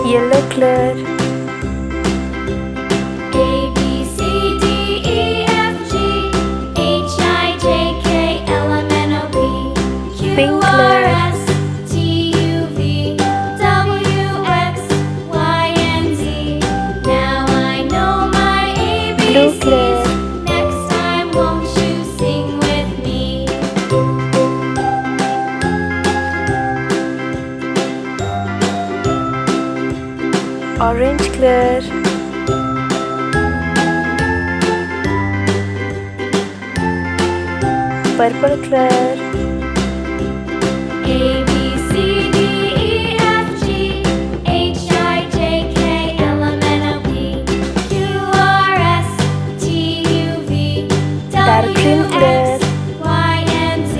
Yellow color. A B C D E F G H I J K L M N O P Q Pink R color. S T U V W X Y and Z. Now I know my Blue ABCs. color. Next time, won't you sing with me? Orange color. Purple color. A B C D E F G H I J K L M N O P Q R S T U V Dark green W color. X Y and Z.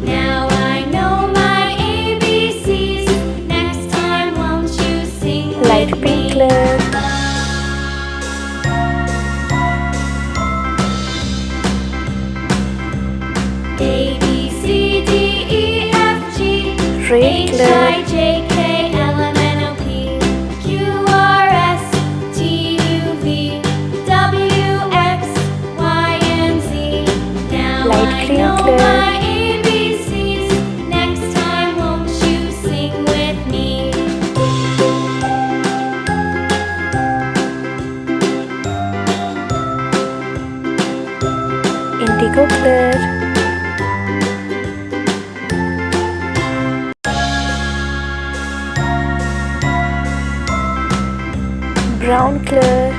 Now I know my ABCs. Next time, won't you sing Light with pink me? color. A B C D E F G Red H color. I J K L M N O P Q R S T U V W X Y and Z. Now Light I green know color. my ABCs. Next time, won't you sing with me? Indigo color. Brown color.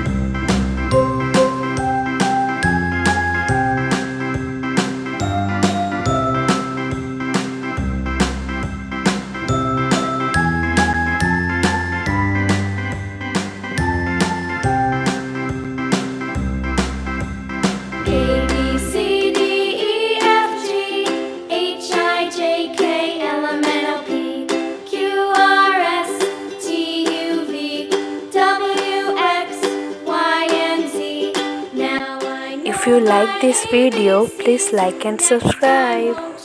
A B C D E F G H I J K L M N O P Q R S T U V W X Y and Z. Now I know If you like my this video, ABCs. please like and Next time, subscribe. won't